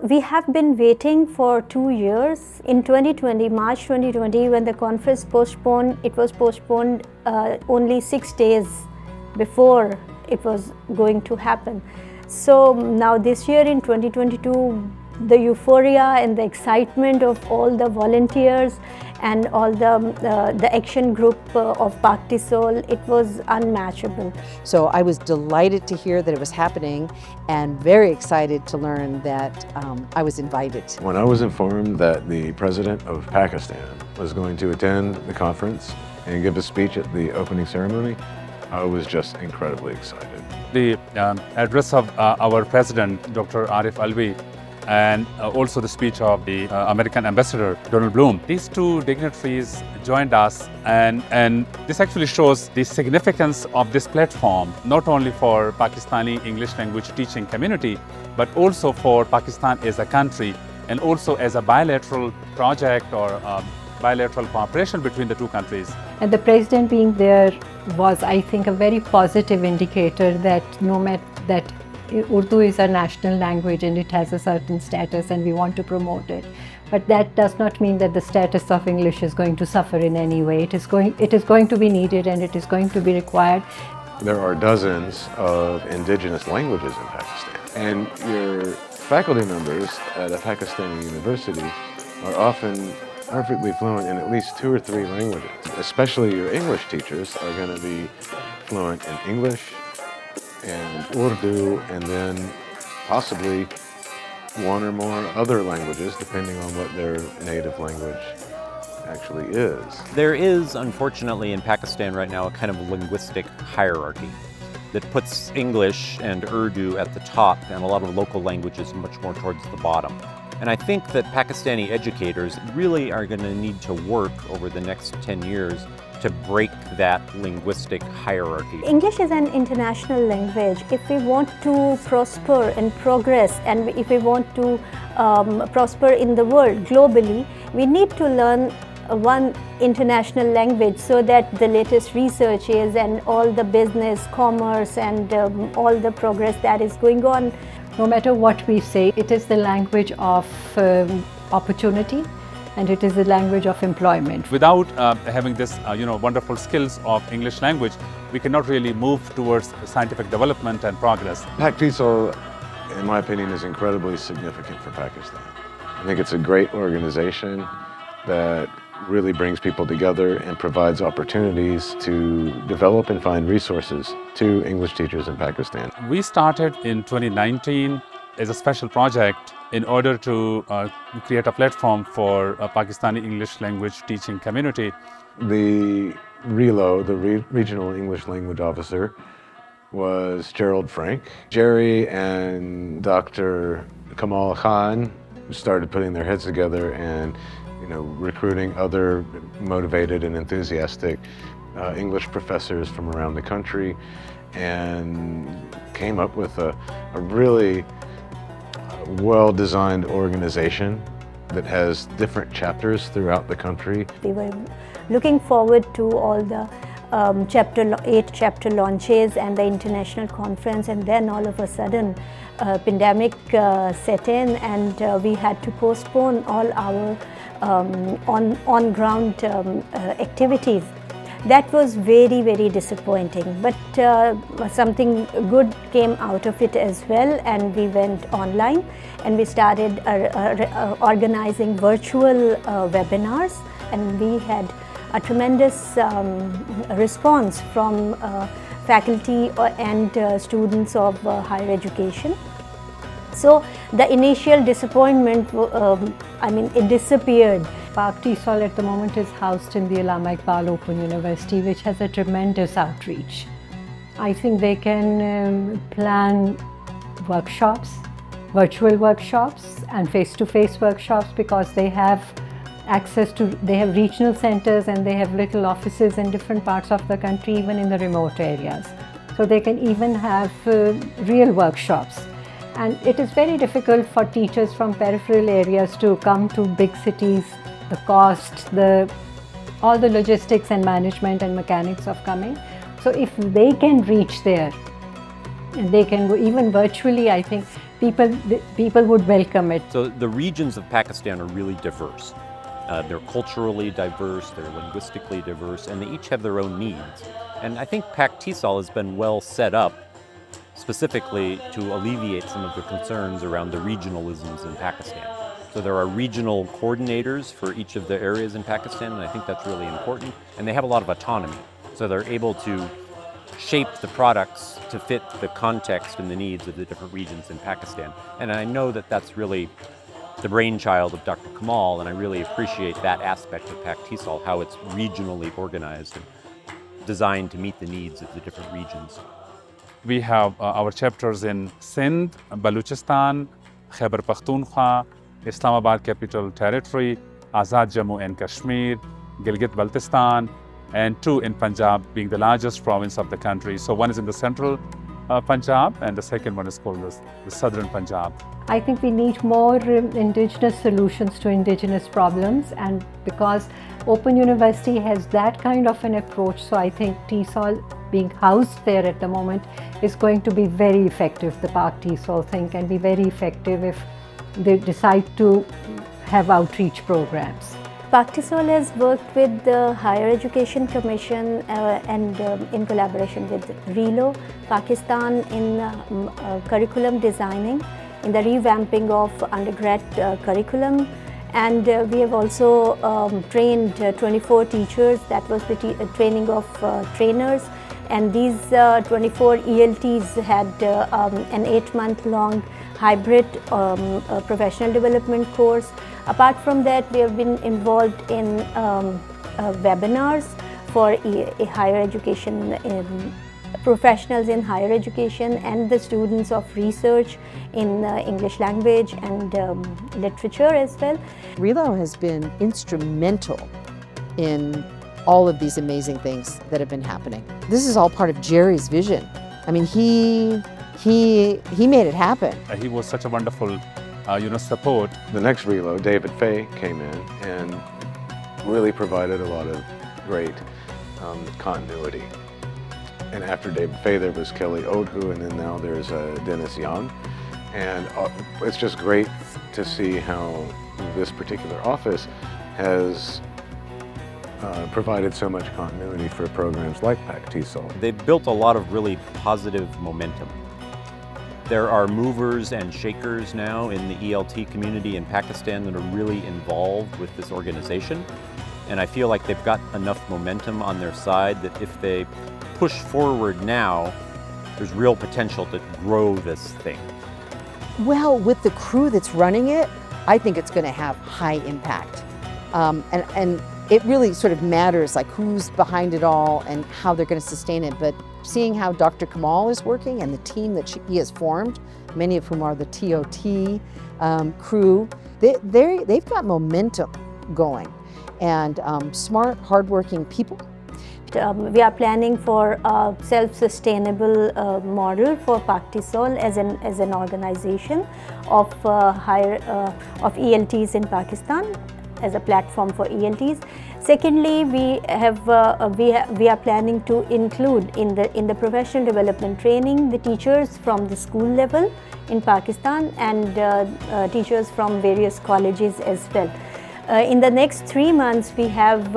We have been waiting for 2 years. In 2020, March 2020, when the conference postponed, it was postponed only 6 days before it was going to happen. So now this year in 2022, the euphoria and the excitement of all the volunteers and all the action group of Pak-TESOL, it was unmatchable. So I was delighted to hear that it was happening and very excited to learn that I was invited. When I was informed that the president of Pakistan was going to attend the conference and give a speech at the opening ceremony, I was just incredibly excited. The address of our president, Dr. Arif Alvi, and also the speech of the American ambassador, Donald Blome. These two dignitaries joined us, and this actually shows the significance of this platform, not only for Pakistani English language teaching community, but also for Pakistan as a country, and also as a bilateral project or bilateral cooperation between the two countries. And the president being there was, I think, a very positive indicator that that Urdu is a national language and it has a certain status and we want to promote it. But that does not mean that the status of English is going to suffer in any way. It is going to be needed and it is going to be required. There are dozens of indigenous languages in Pakistan, and your faculty members at a Pakistani university are often perfectly fluent in at least 2 or 3 languages. Especially your English teachers are going to be fluent in English and Urdu, and then possibly 1 or more other languages, depending on what their native language actually is. There is, unfortunately, in Pakistan right now, a kind of linguistic hierarchy that puts English and Urdu at the top and a lot of local languages much more towards the bottom. And I think that Pakistani educators really are going to need to work over the next 10 years to break that linguistic hierarchy. English is an international language. If we want to prosper and progress, and if we want to prosper in the world globally, we need to learn one international language so that the latest researches and all the business, commerce, and all the progress that is going on. No matter what we say, it is the language of opportunity, and it is the language of employment. Without having this wonderful skills of English language, we cannot really move towards scientific development and progress. Pak-TESOL, in my opinion, is incredibly significant for Pakistan. I think it's a great organization that really brings people together and provides opportunities to develop and find resources to English teachers in Pakistan. We started in 2019 as a special project in order to create a platform for a Pakistani English language teaching community. The RELO, the Regional English Language Officer, was Gerald Frank. Jerry and Dr. Kamal Khan started putting their heads together and recruiting other motivated and enthusiastic English professors from around the country, and came up with a really well-designed organization that has different chapters throughout the country. We were looking forward to all the 8 chapter launches and the international conference, and then all of a sudden pandemic set in, and we had to postpone all our on-ground activities. That was very, very disappointing, but something good came out of it as well, and we went online and we started organizing virtual webinars, and we had a tremendous response from faculty and students of higher education. So the initial disappointment, it disappeared. Pak-TESOL at the moment is housed in the Allama Iqbal Open University, which has a tremendous outreach. I think they can plan workshops, virtual workshops and face-to-face workshops, because they have access to, they have regional centers and they have little offices in different parts of the country, even in the remote areas. So they can even have real workshops. And it is very difficult for teachers from peripheral areas to come to big cities. The cost, all the logistics and management and mechanics of coming. So if they can reach there, and they can go even virtually, I think people would welcome it. So the regions of Pakistan are really diverse. They're culturally diverse, they're linguistically diverse, and they each have their own needs. And I think Pak-TESOL has been well set up specifically to alleviate some of the concerns around the regionalisms in Pakistan. So there are regional coordinators for each of the areas in Pakistan, and I think that's really important. And they have a lot of autonomy, so they're able to shape the products to fit the context and the needs of the different regions in Pakistan. And I know that that's really the brainchild of Dr. Kamal, and I really appreciate that aspect of Pak-TESOL, how it's regionally organized and designed to meet the needs of the different regions. We have our chapters in Sindh, Baluchistan, Khyber Pakhtunkhwa, Islamabad Capital Territory, Azad Jammu and Kashmir, Gilgit-Baltistan, and 2 in Punjab, being the largest province of the country. So one is in the central Punjab, and the second one is called the southern Punjab. I think we need more indigenous solutions to indigenous problems, and because Open University has that kind of an approach, so I think TESOL being housed there at the moment is going to be very effective. The Pak-TESOL thing can be very effective if they decide to have outreach programs. Pak-TESOL has worked with the Higher Education Commission and in collaboration with RELO, Pakistan in curriculum designing, in the revamping of undergrad curriculum, and we have also trained 24 teachers. That was the training of trainers, and these 24 ELTs had an 8-month-long hybrid professional development course. Apart from that, we have been involved in webinars for higher education, professionals in higher education and the students of research in English language and literature as well. RELO has been instrumental in all of these amazing things that have been happening. This is all part of Jerry's vision. I mean, he made it happen. He was such a wonderful support. The next RELO, David Fay, came in and really provided a lot of great continuity. And after David Fay, there was Kelly Odhu, and then now there's Dennis Young. And it's just great to see how this particular office has provided so much continuity for programs like Pak-TESOL. They've built a lot of really positive momentum. There are movers and shakers now in the ELT community in Pakistan that are really involved with this organization. And I feel like they've got enough momentum on their side that if they push forward now, there's real potential to grow this thing. Well, with the crew that's running it, I think it's going to have high impact. And it really sort of matters like who's behind it all and how they're going to sustain it. But seeing how Dr. Kamal is working and the team that he has formed, many of whom are the TOT crew, they've got momentum going, and smart, hardworking people. We are planning for a self-sustainable model for Pak-TESOL as an organization of ELTs in Pakistan, as a platform for ELTs. Secondly, we are planning to include in the professional development training the teachers from the school level in Pakistan and teachers from various colleges as well. In the next 3 months, we have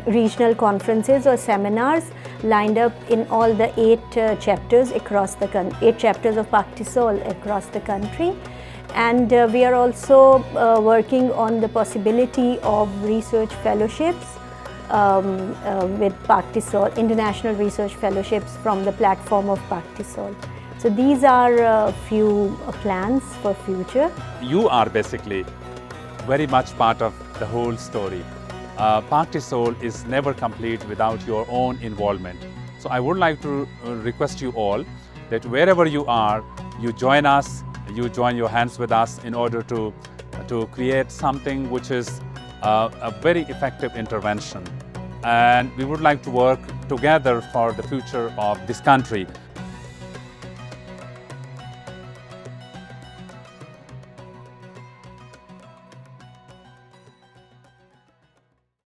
regional conferences or seminars lined up in all the 8 chapters across the country, 8 chapters of Pak-TESOL across the country. And we are also working on the possibility of research fellowships with Pak-TESOL, international research fellowships from the platform of Pak-TESOL. So these are a few plans for future. You are basically very much part of the whole story. Pak-TESOL is never complete without your own involvement. So I would like to request you all that wherever you are, you join us, you join your hands with us in order to create something which is a very effective intervention. And we would like to work together for the future of this country.